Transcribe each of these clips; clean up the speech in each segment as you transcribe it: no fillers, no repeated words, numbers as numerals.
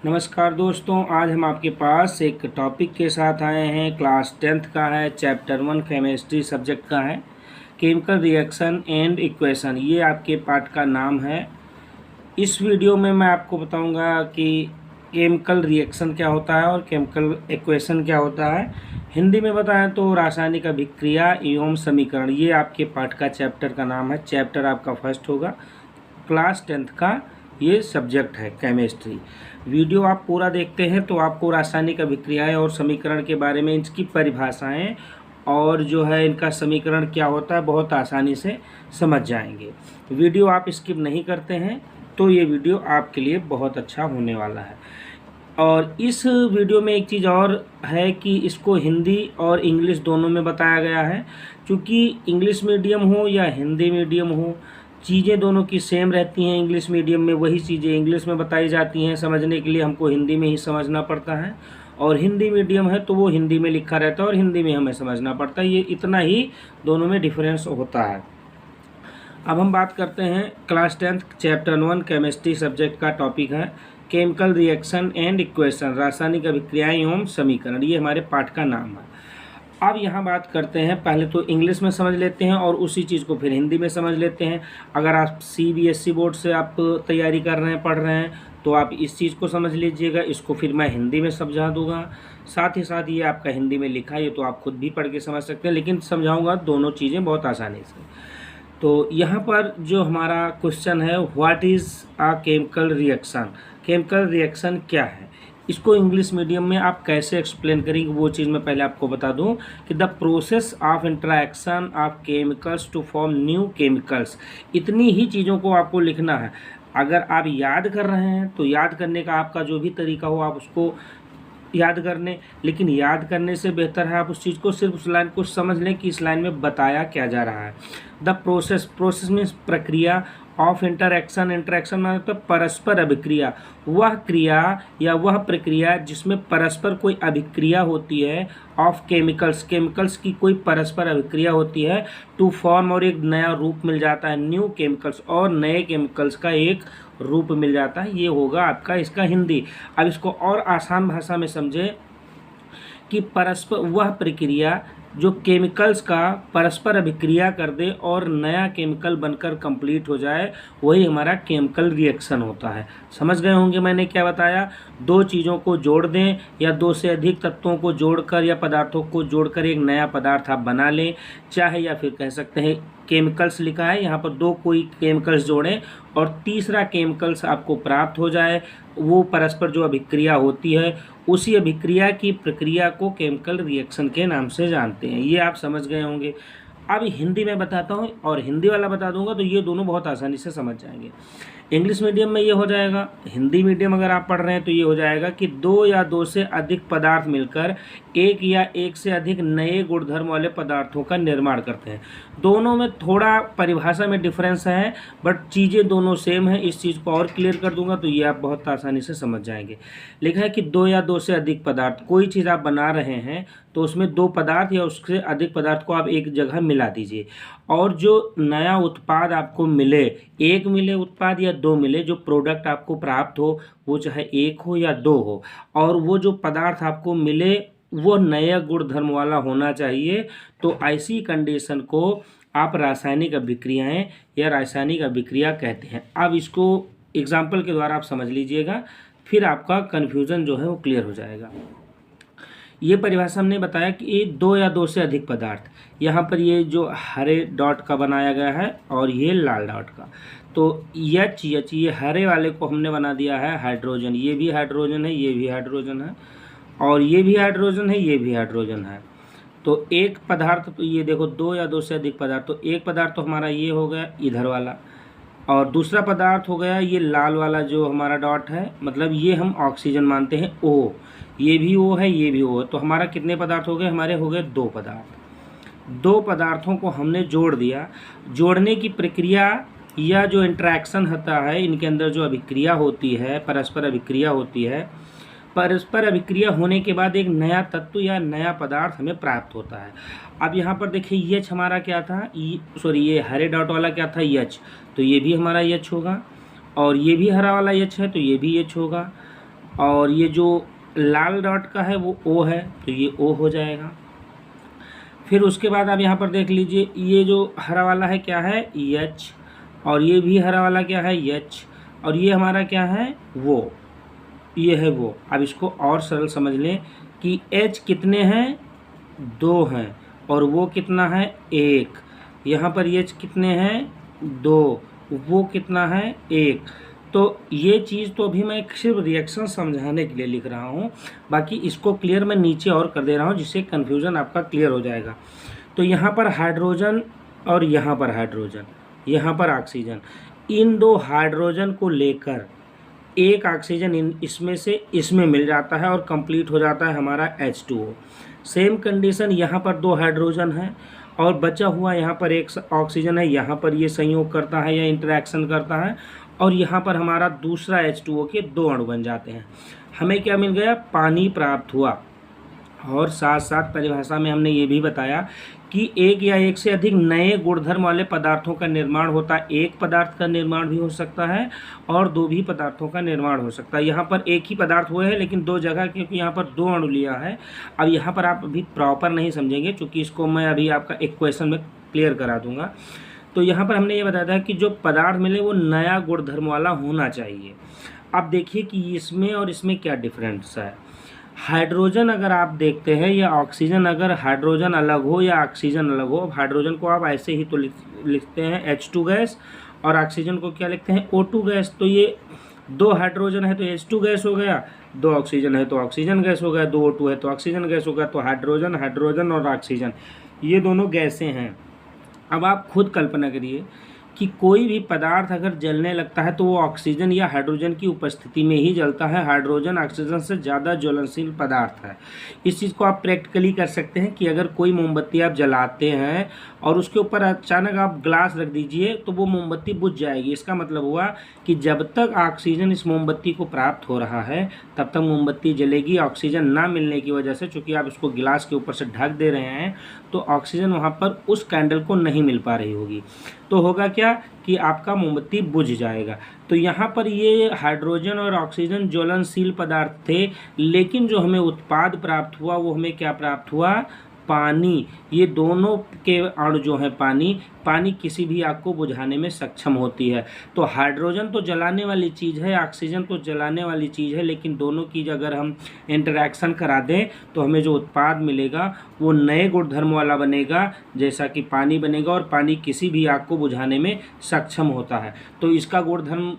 नमस्कार दोस्तों, आज हम आपके पास एक टॉपिक के साथ आए हैं। क्लास 10th का है, चैप्टर 1 केमिस्ट्री सब्जेक्ट का है। केमिकल रिएक्शन एंड इक्वेशन, ये आपके पाठ का नाम है। इस वीडियो में मैं आपको बताऊंगा कि केमिकल रिएक्शन क्या होता है और केमिकल इक्वेशन क्या होता है। हिंदी में बताएं तो रासायनिक अभिक्रिया एवं समीकरण, ये आपके पाठ का चैप्टर का नाम है। चैप्टर आपका फर्स्ट होगा, क्लास 10th का ये सब्जेक्ट है केमिस्ट्री। वीडियो आप पूरा देखते हैं तो आपको रासायनिक अभिक्रियाएं और समीकरण के बारे में, इसकी परिभाषाएं और जो है इनका समीकरण क्या होता है बहुत आसानी से समझ जाएंगे। वीडियो आप स्किप नहीं करते हैं तो ये वीडियो आपके लिए बहुत अच्छा होने वाला है। और इस वीडियो में एक चीज़ और है कि इसको हिंदी और इंग्लिश दोनों में बताया गया है। क्योंकि इंग्लिश मीडियम हो या हिंदी मीडियम हो, चीज़ें दोनों की सेम रहती हैं। इंग्लिश मीडियम में वही चीज़ें इंग्लिश में बताई जाती हैं, समझने के लिए हमको हिंदी में ही समझना पड़ता है। और हिंदी मीडियम है तो वो हिंदी में लिखा रहता है और हिंदी में हमें समझना पड़ता है। ये इतना ही दोनों में डिफरेंस होता है। अब हम बात करते हैं class 10th chapter 1 chemistry subject का टॉपिक है केमिकल रिएक्शन एंड इक्वेशन, रासायनिक अभिक्रियाएं एवं समीकरण, ये हमारे पाठ का नाम है। अब यहाँ बात करते हैं, पहले तो इंग्लिश में समझ लेते हैं और उसी चीज़ को फिर हिंदी में समझ लेते हैं। अगर आप CBSE बोर्ड से आप तैयारी कर रहे हैं, पढ़ रहे हैं, तो आप इस चीज़ को समझ लीजिएगा। इसको फिर मैं हिंदी में समझा दूंगा। साथ ही साथ ये आपका हिंदी में लिखा है, ये तो आप खुद भी पढ़ के समझ सकते हैं, लेकिन समझाऊंगा दोनों चीज़ें बहुत आसानी से। तो यहाँ पर जो हमारा क्वेश्चन है, what is a chemical reaction, chemical reaction क्या है, इसको इंग्लिश मीडियम में आप कैसे एक्सप्लेन करेंगे वो चीज़ मैं पहले आपको बता दूं कि the process of interaction of chemicals to form new chemicals. इतनी ही चीज़ों को आपको लिखना है। अगर आप याद कर रहे हैं तो याद करने का आपका जो भी तरीका हो आप उसको याद कर लें, लेकिन याद करने से बेहतर है आप उस चीज़ को, सिर्फ उस लाइन को समझ लें कि इस लाइन में बताया क्या जा रहा है। द प्रोसेस, प्रोसेस मीन्स प्रक्रिया, ऑफ इंटरैक्शन, इंटरैक्शन मतलब परस्पर अभिक्रिया, वह क्रिया या वह प्रक्रिया जिसमें परस्पर कोई अभिक्रिया होती है, ऑफ केमिकल्स, केमिकल्स की कोई परस्पर अभिक्रिया होती है, टू फॉर्म, और एक नया रूप मिल जाता है, न्यू केमिकल्स, और नए केमिकल्स का एक रूप मिल जाता है। ये होगा आपका इसका हिंदी। अब इसको और आसान भाषा में समझें कि परस्पर वह प्रक्रिया जो केमिकल्स का परस्पर अभिक्रिया कर दे और नया केमिकल बनकर कंप्लीट हो जाए, वही हमारा केमिकल रिएक्शन होता है। समझ गए होंगे मैंने क्या बताया। दो चीज़ों को जोड़ दें या दो से अधिक तत्वों को जोड़कर या पदार्थों को जोड़कर एक नया पदार्थ आप बना लें, चाहे या फिर कह सकते हैं केमिकल्स लिखा है यहाँ पर, दो कोई केमिकल्स जोड़ें और तीसरा केमिकल्स आपको प्राप्त हो जाए, वो परस्पर जो अभिक्रिया होती है उसी अभिक्रिया की प्रक्रिया को केमिकल रिएक्शन के नाम से जानते हैं। ये आप समझ गए होंगे। अब हिंदी में बताता हूँ और हिंदी वाला बता दूंगा तो ये दोनों बहुत आसानी से समझ जाएंगे। इंग्लिश मीडियम में ये हो जाएगा, हिंदी मीडियम अगर आप पढ़ रहे हैं तो ये हो जाएगा कि दो या दो से अधिक पदार्थ मिलकर एक या एक से अधिक नए गुणधर्म वाले पदार्थों का निर्माण करते हैं। दोनों में थोड़ा परिभाषा में डिफरेंस है, बट चीज़ें दोनों सेम हैं। इस चीज़ को और क्लियर कर दूंगा तो ये आप बहुत आसानी से समझ जाएंगे। लिखा है कि दो या दो से अधिक पदार्थ, कोई चीज़ आप बना रहे हैं तो उसमें दो पदार्थ या उससे अधिक पदार्थ को आप एक जगह मिला दीजिए, और जो नया उत्पाद आपको मिले, एक मिले उत्पाद या दो मिले, जो प्रोडक्ट आपको प्राप्त हो वो चाहे एक हो या दो हो, और वो जो पदार्थ आपको मिले वो नया गुणधर्म वाला होना चाहिए। तो ऐसी कंडीशन को आप रासायनिक अभिक्रियाएं या रासायनिक अभिक्रिया कहते हैं। अब इसको एग्जाम्पल के द्वारा आप समझ लीजिएगा, फिर आपका कन्फ्यूज़न जो है वो क्लियर हो जाएगा। ये परिभाषा हमने बताया कि ये दो या दो से अधिक पदार्थ, यहाँ पर ये जो हरे डॉट का बनाया गया है और ये लाल डॉट का, तो एच ये हरे वाले को हमने बना दिया है हाइड्रोजन, ये भी हाइड्रोजन है, ये भी हाइड्रोजन है, और ये भी हाइड्रोजन है, ये भी हाइड्रोजन है। तो एक पदार्थ, तो ये देखो दो या दो से अधिक पदार्थ, तो एक पदार्थ तो हमारा ये हो गया इधर वाला, और दूसरा पदार्थ हो गया ये लाल वाला जो हमारा डॉट है, मतलब ये हम ऑक्सीजन मानते हैं O, ये भी O है, ये भी O है। तो हमारा कितने पदार्थ हो गए, हमारे हो गए दो पदार्थ। दो पदार्थों को हमने जोड़ दिया। जोड़ने की प्रक्रिया या जो इंटरेक्शन होता है, इनके अंदर जो अभिक्रिया होती है, परस्पर अभिक्रिया होती है, परस्पर अभिक्रिया होने के बाद एक नया तत्व या नया पदार्थ हमें प्राप्त होता है। अब यहाँ पर देखिए एच हमारा क्या था, ये हरे डॉट वाला क्या था, एच, तो ये भी हमारा एच होगा, और ये भी हरा वाला एच है तो ये भी एच होगा, और ये जो लाल डॉट का है वो O है, तो ये O हो जाएगा। फिर उसके बाद आप यहाँ पर देख लीजिए, ये जो हरा वाला है क्या है, H, और ये भी हरा वाला क्या है, H, और ये हमारा क्या है, वो, ये है वो। अब इसको और सरल समझ लें कि H कितने हैं, 2 हैं, और वो कितना है, 1। यहाँ पर H कितने हैं, 2, वो कितना है, 1। तो ये चीज़ तो अभी मैं सिर्फ रिएक्शन समझाने के लिए लिख रहा हूँ, बाकी इसको क्लियर मैं नीचे और कर दे रहा हूँ जिससे कन्फ्यूज़न आपका क्लियर हो जाएगा। तो यहाँ पर हाइड्रोजन और यहाँ पर हाइड्रोजन, यहाँ पर ऑक्सीजन, इन 2 हाइड्रोजन को लेकर एक ऑक्सीजन इसमें से इसमें मिल जाता है और कंप्लीट हो जाता है हमारा H2O। सेम कंडीशन यहाँ पर 2 हाइड्रोजन है और बचा हुआ यहाँ पर एक ऑक्सीजन है, यहाँ पर ये संयोग करता है या इंटरेक्शन करता है, और यहाँ पर हमारा दूसरा H2O के 2 अणु बन जाते हैं। हमें क्या मिल गया, पानी प्राप्त हुआ। और साथ साथ परिभाषा में हमने ये भी बताया कि एक या एक से अधिक नए गुणधर्म वाले पदार्थों का निर्माण होता है। एक पदार्थ का निर्माण भी हो सकता है और 2 भी पदार्थों का निर्माण हो सकता है। यहाँ पर एक ही पदार्थ हुए हैं लेकिन 2 जगह, क्योंकि यहाँ पर 2 अणु लिया है। अब यहाँ पर आप अभी प्रॉपर नहीं समझेंगे, क्योंकि इसको मैं अभी आपका एक क्वेश्चन में क्लियर करा दूंगा। तो यहाँ पर हमने ये बताया था कि जो पदार्थ मिले वो नया गुणधर्म वाला होना चाहिए। अब देखिए कि इसमें और इसमें क्या डिफरेंस है। हाइड्रोजन अगर आप देखते हैं या ऑक्सीजन, अगर हाइड्रोजन अलग हो या ऑक्सीजन अलग हो, हाइड्रोजन को आप ऐसे ही तो लिखते हैं H2 गैस, और ऑक्सीजन को क्या लिखते हैं, O2 गैस। तो ये 2 हाइड्रोजन है तो H2 गैस हो गया, 2 ऑक्सीजन है तो ऑक्सीजन गैस हो गया, 2 O2 है तो ऑक्सीजन गैस हो गया। तो हाइड्रोजन, हाइड्रोजन और ऑक्सीजन ये दोनों गैसें हैं। अब आप खुद कल्पना करिए कि कोई भी पदार्थ अगर जलने लगता है तो वो ऑक्सीजन या हाइड्रोजन की उपस्थिति में ही जलता है। हाइड्रोजन ऑक्सीजन से ज़्यादा ज्वलनशील पदार्थ है। इस चीज़ को आप प्रैक्टिकली कर सकते हैं कि अगर कोई मोमबत्ती आप जलाते हैं और उसके ऊपर अचानक आप ग्लास रख दीजिए तो वो मोमबत्ती बुझ जाएगी। इसका मतलब हुआ कि जब तक ऑक्सीजन इस मोमबत्ती को प्राप्त हो रहा है तब तक मोमबत्ती जलेगी। ऑक्सीजन ना मिलने की वजह से, चूँकि आप इसको गिलास के ऊपर से ढक दे रहे हैं, तो ऑक्सीजन वहाँ पर उस कैंडल को नहीं मिल पा रही होगी, तो होगा क्या कि आपका मोमबत्ती बुझ जाएगा। तो यहाँ पर ये हाइड्रोजन और ऑक्सीजन ज्वलनशील पदार्थ थे, लेकिन जो हमें उत्पाद प्राप्त हुआ वो हमें क्या प्राप्त हुआ, पानी। ये दोनों के अणु जो हैं पानी किसी भी आग को बुझाने में सक्षम होती है। तो हाइड्रोजन तो जलाने वाली चीज़ है, ऑक्सीजन तो जलाने वाली चीज़ है, लेकिन दोनों की अगर हम इंटरैक्शन करा दें तो हमें जो उत्पाद मिलेगा वो नए गुणधर्म वाला बनेगा, जैसा कि पानी बनेगा, और पानी किसी भी आग को बुझाने में सक्षम होता है। तो इसका गुणधर्म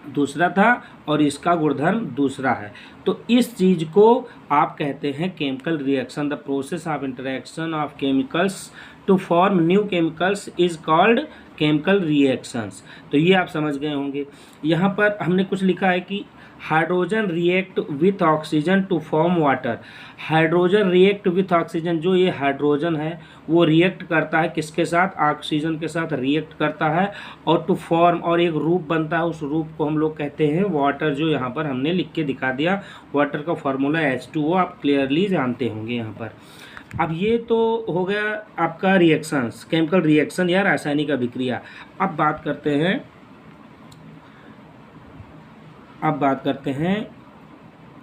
दूसरा था और इसका गुणधर्म दूसरा है। तो इस चीज़ को आप कहते हैं chemical reaction. The process of interaction of chemicals to form new chemicals is called chemical reactions. तो ये आप समझ गए होंगे। यहाँ पर हमने कुछ लिखा है कि hydrogen react with oxygen to form water. Hydrogen react with oxygen, जो ये हाइड्रोजन है वो रिएक्ट करता है किसके साथ, ऑक्सीजन के साथ रिएक्ट करता है, और टू फॉर्म, और एक रूप बनता है, उस रूप को हम लोग कहते हैं वाटर, जो यहाँ पर हमने लिख के दिखा दिया। वाटर का फार्मूला H2O आप क्लियरली जानते होंगे यहाँ पर। अब ये तो हो गया आपका रिएक्शंस, केमिकल रिएक्शन या रासायनिक अभिक्रिया। अब बात करते हैं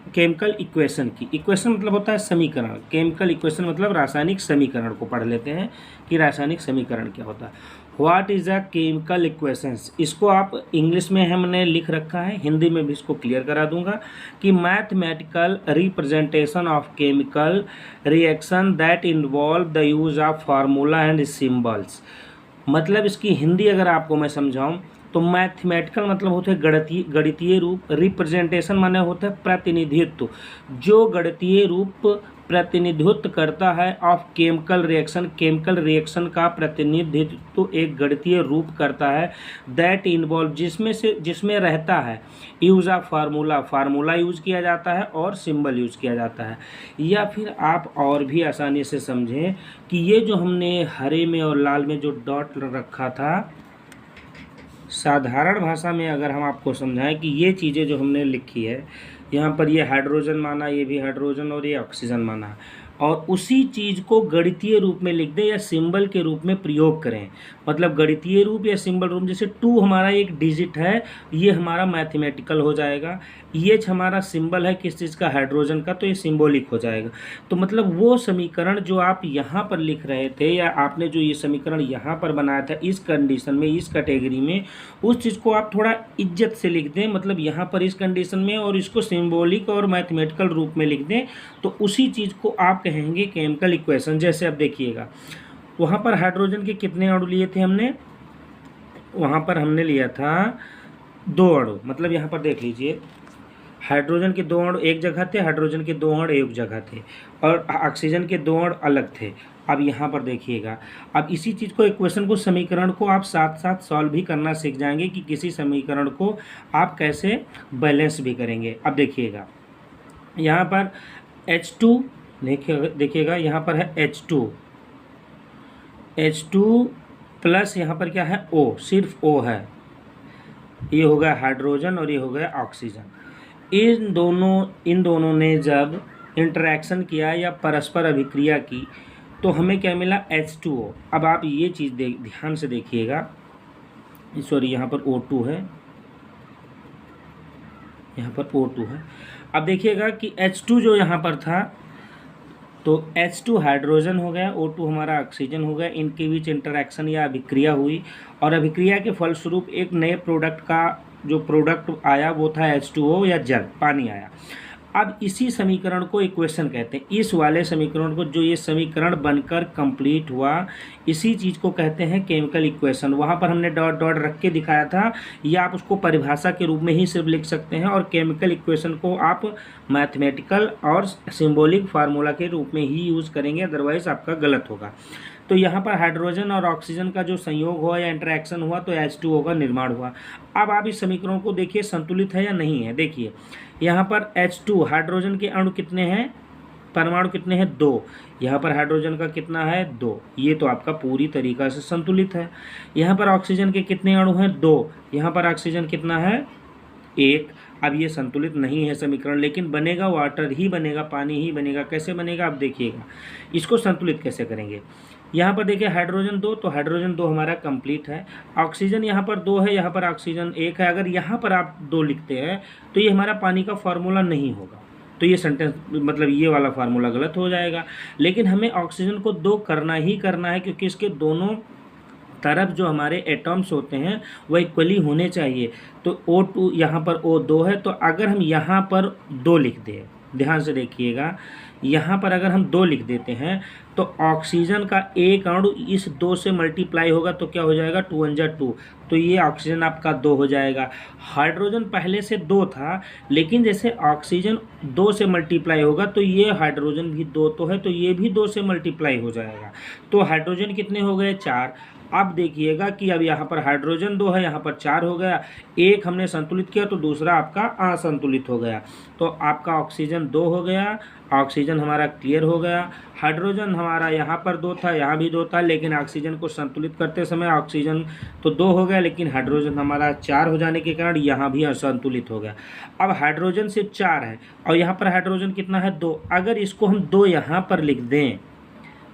केमिकल इक्वेशन की। इक्वेशन मतलब होता है समीकरण, केमिकल इक्वेशन मतलब रासायनिक समीकरण को पढ़ लेते हैं कि रासायनिक समीकरण क्या होता है। What is a chemical equations, इसको आप इंग्लिश में हमने लिख रखा है, हिंदी में भी इसको क्लियर करा दूंगा कि mathematical representation of chemical reaction that involve the use of formula and symbols. मतलब इसकी हिंदी अगर आपको मैं समझाऊं तो मैथमेटिकल मतलब होता है गणितीय रूप, रिप्रेजेंटेशन माने होता है प्रतिनिधित्व, जो गणितीय रूप प्रतिनिधित्व करता है of chemical reaction, chemical reaction का प्रतिनिधित्व एक गणितीय रूप करता है, दैट इन्वॉल्व, जिसमें रहता है यूज ऑफ फार्मूला यूज किया जाता है और सिंबल यूज किया जाता है। या फिर आप और भी आसानी से समझें कि ये जो हमने हरे में और लाल में जो डॉट रखा था, साधारण भाषा में अगर हम आपको समझाएं कि ये चीज़ें जो हमने लिखी है, यहाँ पर ये हाइड्रोजन माना, ये भी हाइड्रोजन और ये ऑक्सीजन माना, और उसी चीज़ को गणितीय रूप में लिख दें या सिंबल के रूप में प्रयोग करें। मतलब गणितीय रूप या सिंबल रूप, जैसे 2 हमारा एक डिजिट है, ये हमारा मैथमेटिकल हो जाएगा। EH हमारा सिंबल है किस चीज़ का, हाइड्रोजन का, तो ये सिंबॉलिक हो जाएगा। तो मतलब वो समीकरण जो आप यहाँ पर लिख रहे थे या आपने जो ये समीकरण यहाँ पर बनाया था इस कंडीशन में, इस कैटेगरी में, उस चीज़ को आप थोड़ा इज्जत से लिख दें, मतलब यहाँ पर इस कंडीशन में, और इसको सिंबॉलिक और मैथमेटिकल रूप में लिख दें, तो उसी चीज़ को आप कहेंगे केमिकल इक्वेशन। जैसे अब देखिएगा, वहाँ पर हाइड्रोजन के कितने अणु लिए थे हमने, वहाँ पर हमने लिया था 2 अणु। मतलब यहाँ पर देख लीजिए, हाइड्रोजन के 2 अणु एक जगह थे, हाइड्रोजन के 2 अणु एक जगह थे, और ऑक्सीजन के 2 अणु अलग थे। अब यहाँ पर देखिएगा, अब इसी चीज़ को, इक्वेशन को, समीकरण को आप साथ साथ सॉल्व भी करना सीख जाएंगे कि किसी समीकरण को आप कैसे बैलेंस भी करेंगे। अब देखिएगा, यहाँ पर H2 देखिएगा, यहाँ पर है H2 प्लस यहाँ पर क्या है, O, सिर्फ O है। ये हो गया हाइड्रोजन और ये हो गया ऑक्सीजन। इन दोनों ने जब इंटरेक्शन किया या परस्पर अभिक्रिया की तो हमें क्या मिला, H2O। अब आप ये चीज़ ध्यान से देखिएगा, सॉरी यहाँ पर O2 है, यहाँ पर O2 है। अब देखिएगा कि H2 जो यहाँ पर था, तो H2 हाइड्रोजन हो गया, O2 हमारा ऑक्सीजन हो गया। इनके बीच इंटरेक्शन या अभिक्रिया हुई, और अभिक्रिया के फलस्वरूप एक नए प्रोडक्ट का जो प्रोडक्ट आया वो था H2O या जल, पानी आया। अब इसी समीकरण को इक्वेशन कहते हैं। इस वाले समीकरण को, जो ये समीकरण बनकर कंप्लीट हुआ, इसी चीज़ को कहते हैं केमिकल इक्वेशन। वहाँ पर हमने डॉट डॉट रख के दिखाया था, या आप उसको परिभाषा के रूप में ही सिर्फ लिख सकते हैं, और केमिकल इक्वेशन को आप मैथमेटिकल और सिंबॉलिक फार्मूला के रूप में ही यूज़ करेंगे, अदरवाइज आपका गलत होगा। तो यहाँ पर हाइड्रोजन और ऑक्सीजन का जो संयोग हुआ या इंटरेक्शन हुआ तो H2O का निर्माण हुआ। अब आप इस समीकरण को देखिए, संतुलित है या नहीं है। देखिए यहाँ पर H2, हाइड्रोजन के अणु कितने हैं, परमाणु कितने हैं, 2। यहाँ पर हाइड्रोजन का कितना है, 2। ये तो आपका पूरी तरीक़ा से संतुलित है। यहाँ पर ऑक्सीजन के कितने अणु हैं, 2। यहाँ पर ऑक्सीजन कितना है, 1। अब ये संतुलित नहीं है समीकरण, लेकिन बनेगा, वाटर ही बनेगा, पानी ही बनेगा। कैसे बनेगा, आप देखिएगा इसको संतुलित कैसे करेंगे। यहाँ पर देखिए हाइड्रोजन 2, तो हाइड्रोजन 2 हमारा कंप्लीट है। ऑक्सीजन यहाँ पर 2 है, यहाँ पर ऑक्सीजन 1 है। अगर यहाँ पर आप 2 लिखते हैं तो ये हमारा पानी का फार्मूला नहीं होगा, तो ये सेंटेंस, मतलब ये वाला फार्मूला गलत हो जाएगा। लेकिन हमें ऑक्सीजन को 2 करना ही करना है, क्योंकि इसके दोनों तरफ जो हमारे एटम्स होते हैं वह इक्वली होने चाहिए। तो O2 यहाँ पर O2 है, तो अगर हम यहाँ पर 2 लिख दें, ध्यान से देखिएगा, यहाँ पर अगर हम 2 लिख देते हैं तो ऑक्सीजन का एक अणु इस 2 से मल्टीप्लाई होगा, तो क्या हो जाएगा, 2 × 2, तो ये ऑक्सीजन आपका 2 हो जाएगा। हाइड्रोजन पहले से 2 था, लेकिन जैसे ऑक्सीजन 2 से मल्टीप्लाई होगा तो ये हाइड्रोजन भी 2 तो है, तो ये भी 2 से मल्टीप्लाई हो जाएगा। तो हाइड्रोजन कितने हो गए, 4। अब देखिएगा कि अब यहाँ पर हाइड्रोजन 2 है, यहाँ पर 4 हो गया। एक हमने संतुलित किया तो दूसरा आपका असंतुलित हो गया, तो आपका ऑक्सीजन 2 हो गया। ऑक्सीजन हमारा क्लियर हो गया। हाइड्रोजन हमारा यहाँ पर 2 था, यहाँ भी 2 था, लेकिन ऑक्सीजन को संतुलित करते समय ऑक्सीजन तो 2 हो गया, लेकिन हाइड्रोजन हमारा 4 हो जाने के कारण यहाँ भी असंतुलित हो गया। अब हाइड्रोजन सिर्फ 4 है और यहाँ पर हाइड्रोजन कितना है, 2। अगर इसको हम 2 यहाँ पर लिख दें,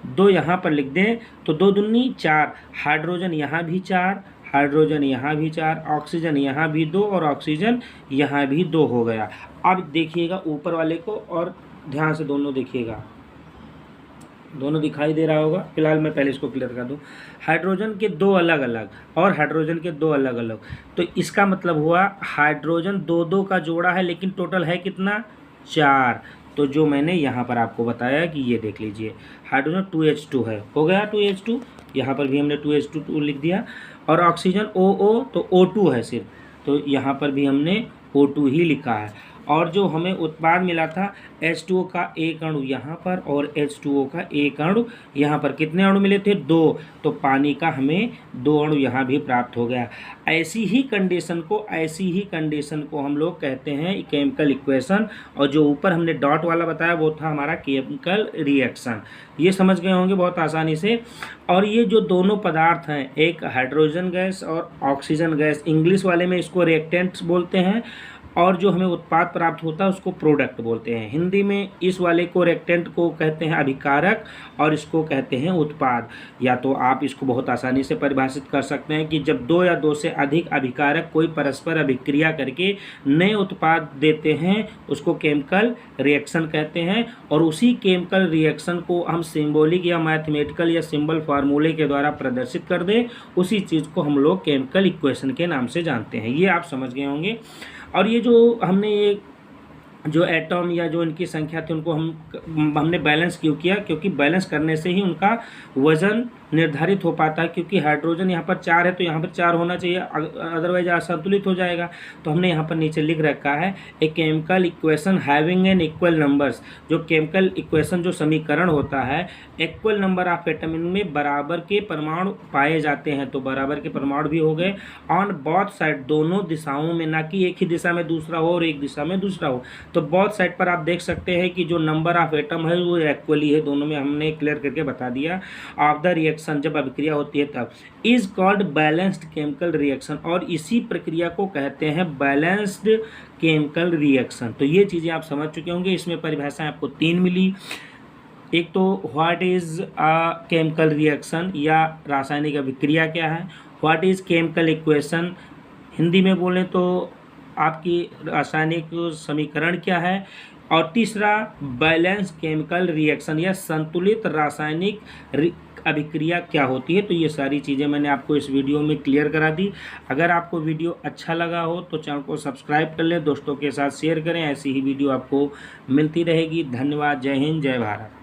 2 यहाँ पर लिख दें तो 2 दूनी 4, हाइड्रोजन यहाँ भी 4, हाइड्रोजन यहाँ भी 4, ऑक्सीजन यहाँ भी 2 और ऑक्सीजन यहाँ भी 2 हो गया। अब देखिएगा ऊपर वाले को और ध्यान से दोनों देखिएगा, दोनों दिखाई दे रहा होगा। फिलहाल मैं पहले इसको क्लियर कर दूं। हाइड्रोजन के 2 अलग अलग और हाइड्रोजन के 2 अलग अलग, तो इसका मतलब हुआ हाइड्रोजन 2-2 का जोड़ा है, लेकिन टोटल है कितना, 4। तो जो मैंने यहाँ पर आपको बताया कि ये देख लीजिए, हाइड्रोजन 2H2 है, हो गया 2H2, यहाँ पर भी हमने 2H2 लिख दिया। और ऑक्सीजन OO तो O2 है सिर्फ, तो यहाँ पर भी हमने O2 ही लिखा है। और जो हमें उत्पाद मिला था H2O का एक अणु यहाँ पर और H2O का एक अणु यहाँ पर, कितने अणु मिले थे, 2, तो पानी का हमें 2 अणु यहाँ भी प्राप्त हो गया। ऐसी ही कंडीशन को हम लोग कहते हैं केमिकल इक्वेशन। और जो ऊपर हमने डॉट वाला बताया वो था हमारा केमिकल रिएक्शन। ये समझ गए होंगे बहुत आसानी से। और ये जो दोनों पदार्थ हैं, एक हाइड्रोजन गैस और ऑक्सीजन गैस, इंग्लिश वाले में इसको रिएक्टेंट्स बोलते हैं, और जो हमें उत्पाद प्राप्त होता है उसको प्रोडक्ट बोलते हैं। हिंदी में इस वाले को रिएक्टेंट को कहते हैं अभिकारक और इसको कहते हैं उत्पाद। या तो आप इसको बहुत आसानी से परिभाषित कर सकते हैं कि जब दो या दो से अधिक अभिकारक कोई परस्पर अभिक्रिया करके नए उत्पाद देते हैं उसको केमिकल रिएक्शन कहते हैं, और उसी केमिकल रिएक्शन को हम सिंबॉलिक या मैथमेटिकल या सिंबल फार्मूले के द्वारा प्रदर्शित कर दें, उसी चीज़ को हम लोग केमिकल इक्वेशन के नाम से जानते हैं। ये आप समझ गए होंगे। और ये जो हमने ये जो एटॉम या जो इनकी संख्या थी उनको हमने बैलेंस क्यों किया, क्योंकि बैलेंस करने से ही उनका वज़न निर्धारित हो पाता है, क्योंकि हाइड्रोजन यहाँ पर 4 है तो यहाँ पर 4 होना चाहिए, अदरवाइज असंतुलित हो जाएगा। तो हमने यहाँ पर नीचे लिख रखा है a chemical equation having an equal numbers. जो केमिकल इक्वेशन जो समीकरण होता है, इक्वल नंबर ऑफ एटम में बराबर के परमाणु पाए जाते हैं, तो बराबर के परमाणु भी हो गए ऑन बोथ साइड, दोनों दिशाओं में, ना कि एक ही दिशा में दूसरा हो और एक दिशा में दूसरा हो। तो बोथ साइड पर आप देख सकते हैं कि जो नंबर ऑफ एटम है वो इक्वली है, दोनों में हमने क्लियर करके बता दिया। ऑफ द रिएक्शन जब अभिक्रिया होती है तब is called balanced chemical reaction, और इसी प्रक्रिया को कहते हैं बैलेंस्ड केमिकल रिएक्शन। तो ये चीज़ें आप समझ चुके होंगे। इसमें परिभाषाएं आपको 3 मिली। एक तो what is a chemical reaction या रासायनिक अभिक्रिया क्या है, what is chemical equation, Hindi में बोलें तो आपकी रासायनिक समीकरण क्या है, और तीसरा बैलेंस केमिकल रिएक्शन या संतुलित रासायनिक अभिक्रिया क्या होती है। तो ये सारी चीज़ें मैंने आपको इस वीडियो में क्लियर करा दी। अगर आपको वीडियो अच्छा लगा हो तो चैनल को सब्सक्राइब कर लें, दोस्तों के साथ शेयर करें, ऐसी ही वीडियो आपको मिलती रहेगी। धन्यवाद। जय हिंद, जय भारत।